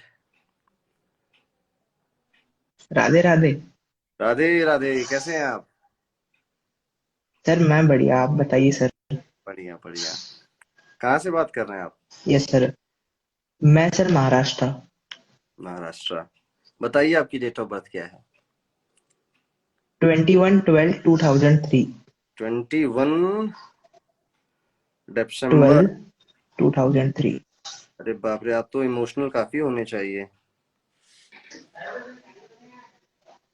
राधे राधे। राधे राधे, कैसे हैं आप? सर मैं बढ़िया, आप बताइए सर। बढ़िया बढ़िया। कहाँ से बात कर रहे हैं आप? यस सर, मैं सर महाराष्ट्र। महाराष्ट्र। बताइए आपकी डेट ऑफ बर्थ क्या है? 21/12/2003। 21 दिसंबर। 12/2003। अरे बाप रे, आप तो इमोशनल काफी होने चाहिए।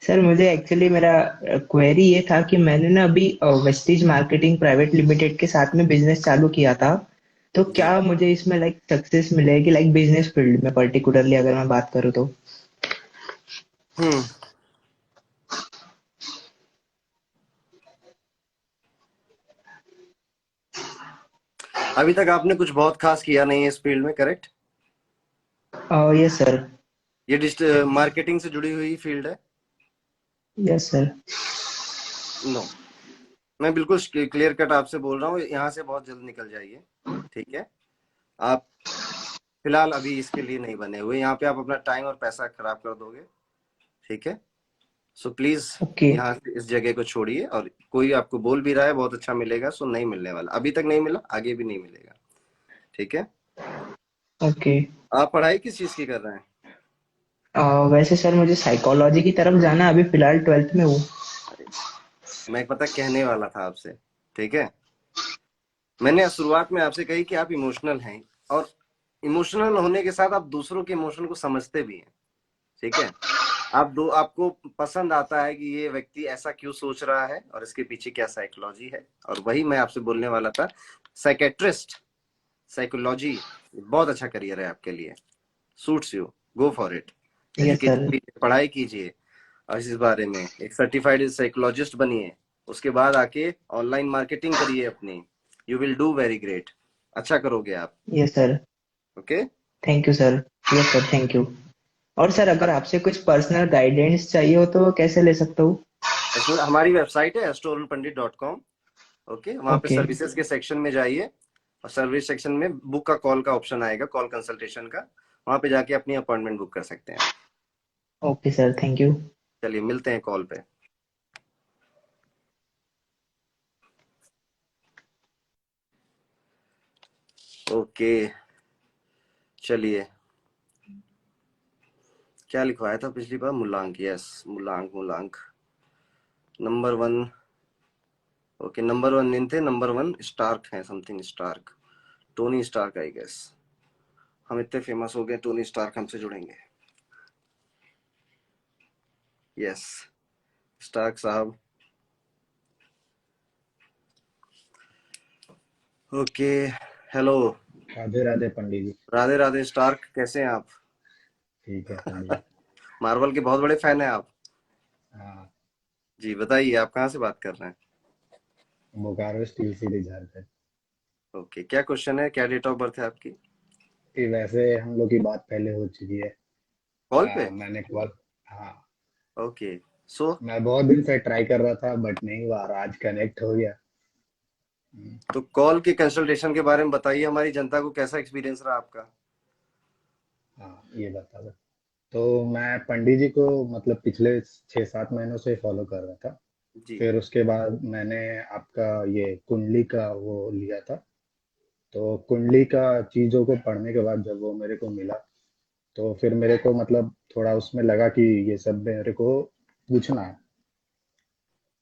सर मुझे एक्चुअली मेरा क्वेरी ये था कि मैंने ना अभी वेस्टीज मार्केटिंग प्राइवेट लिमिटेड के साथ में बिजनेस चालू किया था, तो जी। क्या मुझे इसमें लाइक सक्सेस मिलेगी, लाइक बिजनेस फील्ड में पर्टिकुलरली अगर मैं बात करूँ तो? हम्म, अभी तक आपने कुछ बहुत खास किया नहीं है इस फील्ड में, करेक्ट? Yes sir. ये डिजिटल मार्केटिंग से जुड़ी हुई फील्ड है? Yes sir. नो, मैं बिल्कुल क्लियर कट आपसे बोल रहा हूँ, यहाँ से बहुत जल्द निकल जाइए, ठीक है? आप फिलहाल अभी इसके लिए नहीं बने हुए, यहाँ पे आप अपना टाइम और पैसा खराब कर दोगे, ठीक है? So please okay. यहाँ से इस जगह को छोड़िए, और कोई आपको बोल भी रहा है बहुत अच्छा मिलेगा, सो नहीं मिलने वाला, अभी तक नहीं मिला, आगे भी नहीं मिलेगा, ठीक है? ओके। आप पढ़ाई किस चीज की कर रहे हैं? वैसे सर मुझे साइकोलॉजी की तरफ जाना है, अभी फिलहाल 12th में हूँ। अरे, मैं पता कहने वाला था आपसे, ठीक है? मैंने शुरुआत में आपसे कही कि आप इमोशनल हैं, और इमोशनल होने के साथ आप दूसरों के इमोशन को समझते भी हैं, ठीक है? आपको पसंद आता है कि ये व्यक्ति ऐसा क्यों सोच रहा है और इसके पीछे क्या साइकोलॉजी है, और वही मैं आपसे बोलने वाला था। साइकेट्रिस्ट, साइकोलॉजी बहुत अच्छा करियर है आपके लिए, suits you, go for it. Yes sir. Education कीजिए, पढ़ाई कीजिए, और इस बारे में एक सर्टिफाइड साइकोलॉजिस्ट बनिए, उसके बाद आके ऑनलाइन मार्केटिंग करिए अपनी, you will do very great, अच्छा करोगे आप, yes sir. Okay? Thank you sir. Yes sir, thank you. और सर अगर आपसे कुछ पर्सनल गाइडेंस चाहिए हो तो कैसे ले सकता हूँ? इसमें हमारी वेबसाइट है astroarunpandit.com, ओके? वहां पे ओके। सर्विसेज के सेक्शन में जाइए, और सर्विस सेक्शन में बुक का कॉल का ऑप्शन आएगा, कॉल कंसल्टेशन का, वहां पे जाके अपनी अपॉइंटमेंट बुक कर सकते हैं। Okay sir, thank you. चलिए मिलते हैं कॉल पे। ओके, चलिए, क्या लिखवाया था पिछली बार? मुलांक, यस, मुलांक, मुलांक नंबर 1, ओके, नंबर 1 नहीं थे, नंबर 1 स्टार्क है, something Stark, Tony Stark I guess. हम इतने फेमस हो गए, टोनी स्टार्क हमसे जुड़ेंगे, यस, स्टार्क साहब, okay, hello. Radhe Radhe Pandit ji. Radhe Radhe Stark, कैसे हैं आप? ठीक है पंडित जी। मार्वल के बहुत बड़े फैन हैं आप? हाँ। जी बताइए, आप कहाँ से बात कर रहे हैं? Bokaro steel city Jharkhand. Okay, क्या क्वेश्चन है, क्या डेट ऑफ बर्थ है आपकी? ये वैसे हम लोग की बात पहले हो चुकी है। कॉल पे? मैंने कॉल। हाँ। ओके, सो मैं बहुत दिन से ट्राई कर रहा था बट नहीं हुआ, और आज कनेक्ट हो गया। तो कॉल के कंसल्टेशन के बारे में बताइए, हमारी जनता को कैसा एक्सपीरियंस रहा आपका? हाँ ये बता दो। तो मैं पंडित जी को मतलब पिछले 6-7 महीनों से फॉलो कर रहा था। जी, फिर उसके बाद मैंने आपका ये कुंडली का वो लिया था। तो कुंडली का चीजों को पढ़ने के बाद जब वो मेरे को मिला, तो फिर मेरे को मतलब थोड़ा उसमें लगा कि ये सब मेरे को पूछना है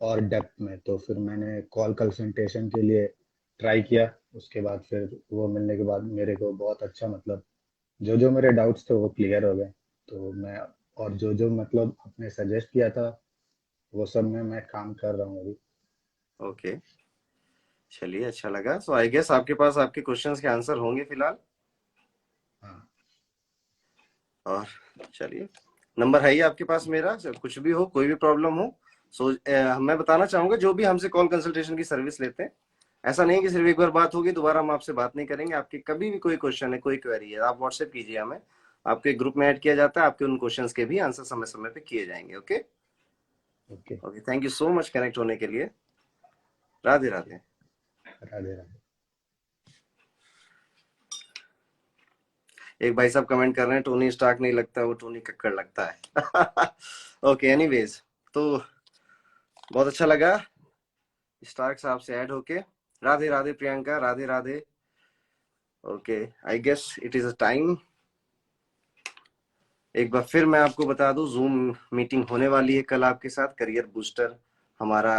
और डेप्थ में। तो फिर मैंने कॉल कंसल्टेशन के लिए ट्राई किया। उसके बाद फिर वो मिलने के बाद मेरे को बहुत अच्छा मतलब जो जो मेरे डाउट्स थे वो क्लियर हो गए। तो मैं और जो जो मतलब आपने सजेस्ट किया था वो सब में मैं काम कर रहा हूँ अभी। ओके, चलिए, अच्छा लगा। सो आई गेस आपके पास आपके क्वेश्चंस के आंसर होंगे फिलहाल, हाँ। और चलिए, नंबर है ही आपके पास मेरा, कुछ भी हो, कोई भी प्रॉब्लम हो, सो मैं बताना चाहूंगा, जो भी हमसे कॉल कंसल्टेशन की सर्विस लेते हैं, ऐसा नहीं कि सिर्फ एक बार बात होगी, दोबारा हम आपसे बात नहीं करेंगे। आपकी कभी भी कोई क्वेश्चन है, कोई क्वेरी है, आप व्हाट्सएप कीजिए हमें, आपके ग्रुप में ऐड किया जाता है, आपके उन क्वेश्चंस के भी आंसर समय समय पे किए जाएंगे, okay? Okay. Okay, thank you so much connect होने के लिए। राधे राधे। राधे राधे। एक भाई साहब कमेंट कर रहे हैं, टोनी स्टार्क नहीं लगता, वो टोनी कक्कड़ लगता है। ओके, एनीवेज, तो बहुत अच्छा लगा स्टार्क साहब से ऐड होके। Radhe Radhe Priyanka, Radhe Radhe. Okay, I guess it is a time. एक बार फिर मैं आपको बता दूं, जूम मीटिंग होने वाली है कल आपके साथ, करियर बूस्टर हमारा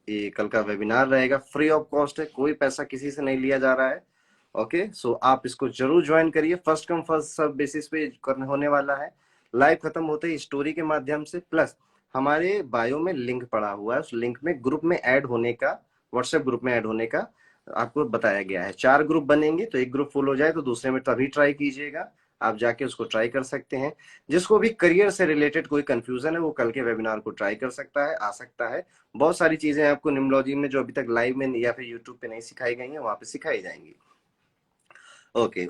ये कल का वेबिनार रहेगा, फ्री ऑफ कॉस्ट है, कोई पैसा किसी से नहीं लिया जा रहा है, ओके? सो आप इसको जरूर ज्वाइन करिए, first come first serve basis पे करने होने वाला है, लाइव खत्म होते ही स्टोरी के माध्यम से, प्लस हमारे बायो में लिंक पड़ा हुआ है, उस लिंक में ग्रुप में ऐड होने का, व्हाट्सएप ग्रुप में ऐड होने का आपको बताया गया है। 4 ग्रुप बनेंगे, तो एक ग्रुप फुल हो जाए तो दूसरे में तभी ट्राई कीजिएगा, आप जाके उसको ट्राई कर सकते हैं। जिसको भी करियर से रिलेटेड कोई कंफ्यूजन है, वो कल के वेबिनार को ट्राई कर सकता है, आ सकता है। बहुत सारी चीजें आपको निम्नलॉजी में जो अभी तक लाइव में या फिर यूट्यूब पे नहीं सिखाई गई हैं, वहां पे सिखाई जाएंगी, ओके?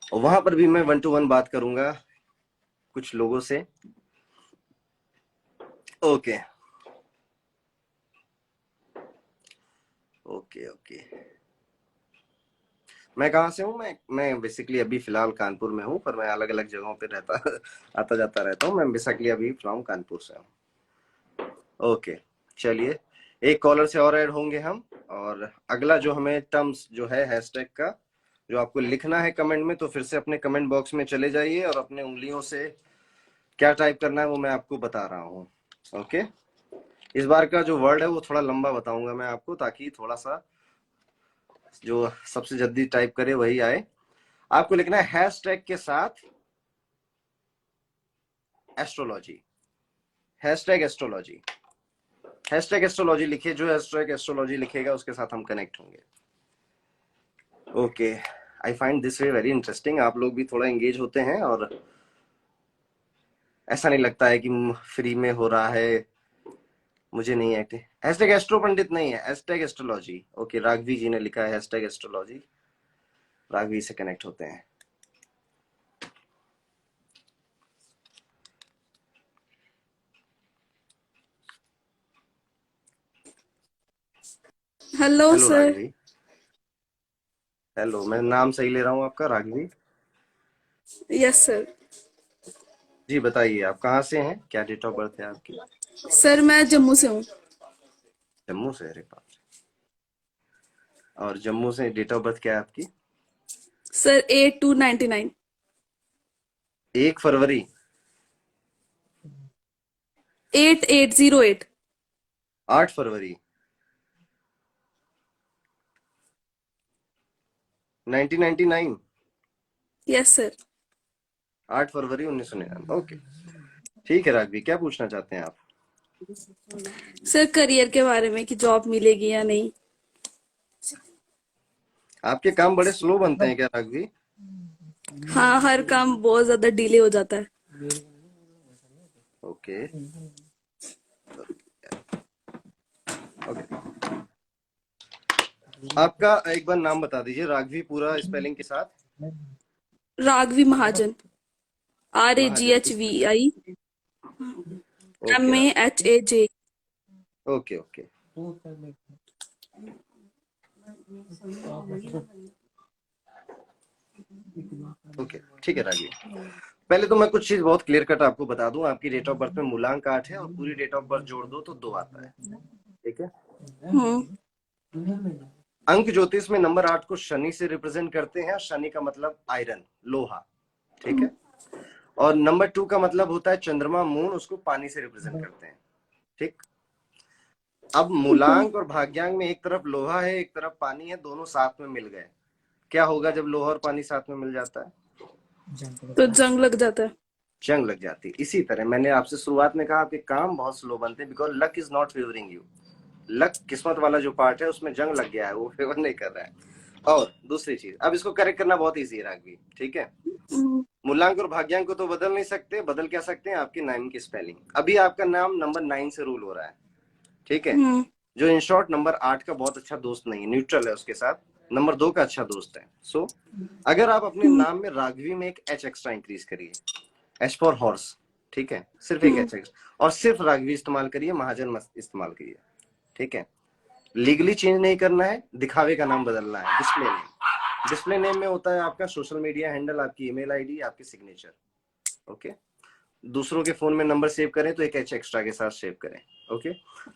और वहां पर भी मैं 1 to 1 बात करूंगा कुछ लोगों से। Okay okay okay. मैं कहाँ से हूँ? मैं बेसिकली अभी फिलहाल कानपुर में हूँ, पर मैं अलग अलग जगहों पे रहता आता जाता रहता हूँ। मैं बेसिकली अभी फ्रॉम कानपुर से हूँ। ओके, चलिए एक कॉलर से और ऐड होंगे हम। और अगला जो हमें टर्म्स जो है हैशटैग का, जो आपको लिखना है कमेंट में, तो फिर से अपने कमेंट बॉक्स में चले जाइए और अपने उंगलियों से क्या टाइप करना है वो मैं आपको बता रहा हूँ। ओके, इस बार का जो वर्ड है वो थोड़ा लंबा बताऊंगा मैं आपको, ताकि थोड़ा सा जो सबसे जल्दी टाइप करे वही आए। आपको लिखना है हैशटैग के साथ astrology, hashtag astrology, hashtag astrology लिखिए। जो हैशटैग एस्ट्रोलॉजी लिखेगा उसके साथ हम कनेक्ट होंगे। Okay, I find this way very interesting. आप लोग भी थोड़ा एंगेज होते हैं और ऐसा नहीं लगता है कि फ्री में हो रहा है। मुझे नहीं है हैशटैग एस्ट्रो पंडित नहीं है, हैशटैग एस्ट्रोलॉजी। ओके, राघवी जी ने लिखा है हैशटैग एस्ट्रोलॉजी। राघवी से कनेक्ट होते हैं। Hello hello sir. Raghavi. Hello, मैं नाम सही ले रहा हूँ आपका? Raghavi yes sir. जी, बताइए आप कहाँ से हैं, क्या डेट ऑफ बर्थ है आपकी? सर मैं जम्मू से हूँ। जम्मू से? अरे बाप रे। और जम्मू से डेट ऑफ बर्थ क्या है आपकी? सर 8299। 1 फरवरी। 8808। 8 फरवरी 1999। Yes sir. 8 फरवरी 1999। ओके, ठीक है राघवी, क्या पूछना चाहते हैं आप? सर करियर के बारे में कि जॉब मिलेगी या नहीं। आपके काम बड़े स्लो बनते हैं क्या राघवी? हाँ, हर काम बहुत ज्यादा डिले हो जाता है। ओके ओके, आपका एक बार नाम बता दीजिए राघवी, पूरा स्पेलिंग के साथ। राघवी महाजन। महाजन, इस RAGHVI okay MAHAJ। Okay okay. Okay, ठीक है राघवी। पहले तो मैं कुछ चीज बहुत क्लियर कट आपको बता दूं। आपकी डेट ऑफ बर्थ में मूलांक 8 है और पूरी डेट ऑफ बर्थ जोड़ दो तो 2 आता है। ठीक है, अंक ज्योतिष में नंबर 8 को शनि से रिप्रेजेंट करते हैं। शनि का मतलब आयरन, लोहा। ठीक है, और नंबर 2 का मतलब होता है चंद्रमा, मून, उसको पानी से रिप्रेजेंट करते हैं। ठीक, अब मूलांक और भाग्यांक में एक तरफ लोहा है एक तरफ पानी है, दोनों साथ में मिल गए। क्या होगा जब लोहा और पानी साथ में मिल जाता है? तो जंग लग जाता है। जंग लग जाती है। इसी तरह मैंने आपसे शुरुआत में कहा आपके काम बहुत स्लो बनते हैं, because luck is not favouring you. Luck, किस्मत वाला जो पार्ट है उसमें जंग लग गया है, वो फेवर नहीं कर रहा है। और दूसरी चीज, अब इसको करेक्ट करना बहुत ईजी है राघवी। ठीक है, मूलांक और भाग्यांक को तो बदल नहीं सकते, बदल क्या सकते हैं आपके नाम की स्पेलिंग। अभी आपका नाम नंबर 9 से रूल हो रहा है। ठीक है, जो इन शॉर्ट नंबर 8 का बहुत अच्छा दोस्त नहीं है, न्यूट्रल है उसके साथ। नंबर 2 का अच्छा दोस्त है। सो अगर आप अपने नाम में राघवी में एक एच एक्स्ट्रा इंक्रीज करिए, एच फॉर हॉर्स। ठीक है, सिर्फ एक एच एक्स्ट्रा, और सिर्फ राघवी इस्तेमाल करिए, महाजन मत इस्तेमाल करिए। ठीक है, लीगली चेंज नहीं करना है, दिखावे का नाम बदलना है। डिस्प्ले नेम, डिस्प्ले नेम में होता है आपका सोशल मीडिया हैंडल, आपकी ईमेल आईडी, आपकी सिग्नेचर। ओके, दूसरों के फोन में नंबर सेव करें तो एक एच एक्स्ट्रा के साथ सेव करें। ओके,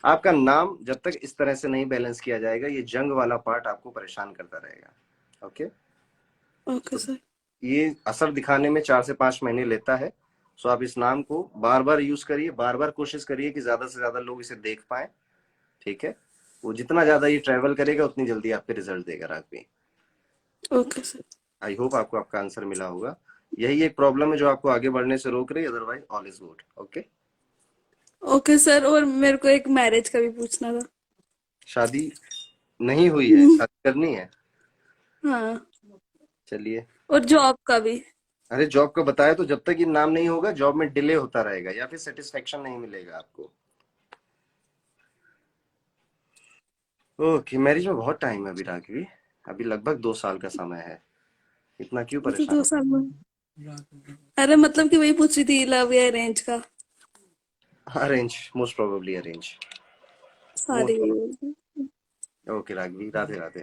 आपका नाम जब तक इस तरह से नहीं बैलेंस किया जाएगा, ये जंग वाला पार्ट आपको परेशान करता रहेगा। Okay okay sir. ये असर दिखाने में 4 से 5 महीने लेता है। सो आप इस नाम को बार बार यूज करिए, बार बार कोशिश करिए कि ज्यादा से ज्यादा लोग इसे देख पाए। ठीक है, वो जितना ज्यादा ये ट्रेवल करेगा उतनी जल्दी आपके रिजल्ट देगा Raghavi. Okay sir. I hope आपको आपका आंसर मिला होगा। यही एक प्रॉब्लम है जो आपको आगे बढ़ने से रोक रही है, otherwise all is good. Okay, okay sir, और मेरे को एक मैरिज का भी पूछना था। शादी नहीं हुई है, शादी करनी है? हाँ, चलिए, और जॉब का भी। अरे जॉब का बताया तो, जब तक ये नाम नहीं होगा जॉब में डिले होता रहेगा या फिर सेटिस्फेक्शन नहीं मिलेगा आपको। ओके, मैरिज में बहुत टाइम है अभी राघवी, अभी लगभग 2 साल का समय है। इतना क्यों तो परेशान 2 हो? साल में अरे मतलब कि वही पूछ रही थी, लव या अरेंज का। अरेंज, मोस्ट प्रोबेबली अरेंज, सारे मोस्ट यही प्रोबेबली। बोलते हैं। Okay Raghavi, Radhe Radhe.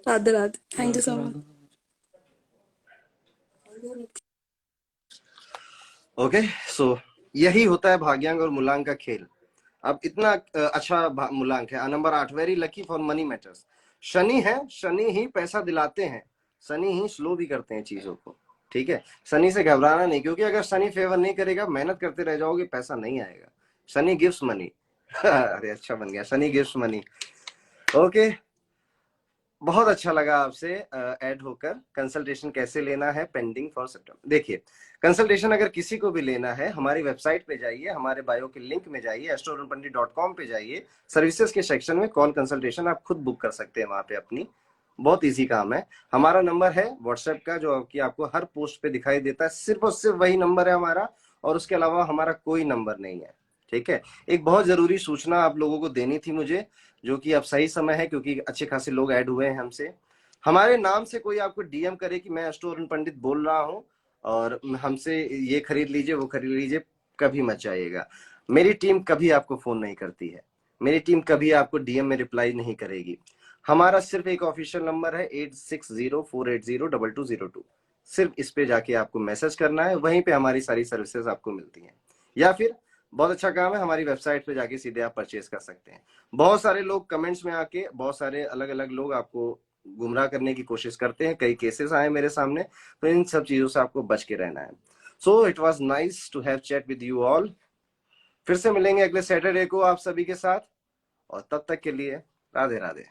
Radhe Radhe, thank you so much. Okay, so यही होता है भाग्यांक और मूलांक का खेल। अब इतना अच्छा मूलांक है, number 8, very lucky for money matters. Shani है, शनि ही पैसा दिलाते हैं, शनि ही स्लो भी करते हैं चीजों को। ठीक है, शनि से घबराना नहीं, क्योंकि अगर शनि फेवर नहीं करेगा, मेहनत करते रह जाओगे, पैसा नहीं आएगा। Shani gives money. अरे अच्छा बन गया, शनि गिव्स मनी। ओके, बहुत अच्छा लगा आपसे ऐड होकर। कंसल्टेशन कैसे लेना है, पेंडिंग फॉर सिस्टम। देखिए, कंसल्टेशन अगर किसी को भी लेना है, हमारी वेबसाइट पे जाइए, हमारे बायो के लिंक में जाइए, astrorumpandit.com पे जाइए, सर्विसेज के सेक्शन में कॉल कंसल्टेशन आप खुद बुक कर सकते हैं वहां पे अपनी। बहुत इजी काम है। हमारा नंबर है व्हाट्सएप का, जो कि आपको हर पोस्ट पे दिखाई देता है, सिर्फ और सिर्फ वही नंबर है हमारा, और उसके अलावा हमारा कोई नंबर नहीं है। ठीक है, एक बहुत जरूरी सूचना आप लोगों को देनी थी मुझे, जो कि अब सही समय है, क्योंकि अच्छे खासे लोग ऐड हुए हैं हमसे। हमारे नाम से कोई आपको डीएम करे कि मैं एस्ट्रो अरुण पंडित बोल रहा हूं और हमसे ये खरीद लीजिए, वो खरीद लीजिए, कभी मत जाइएगा। मेरी टीम कभी आपको फोन नहीं करती है, मेरी टीम कभी आपको डीएम में रिप्लाई नहीं करेगी। हमारा सिर्फ एक ऑफिशियल नंबर है 8604802202। सिर्फ इस पे जाके आपको मैसेज करना है, वहीं पे हमारी सारी सर्विसेज आपको मिलती हैं। या फिर बहुत अच्छा काम है, हमारी वेबसाइट पे जाके सीधे आप परचेज कर सकते हैं। बहुत सारे लोग कमेंट्स में आके, बहुत सारे अलग अलग लोग आपको गुमराह करने की कोशिश करते हैं, कई केसेस आए मेरे सामने, तो इन सब चीजों से आपको बच के रहना है। So it was nice to have chat with you all. फिर से मिलेंगे अगले सैटरडे को आप सभी के साथ, और तब तक के लिए राधे राधे।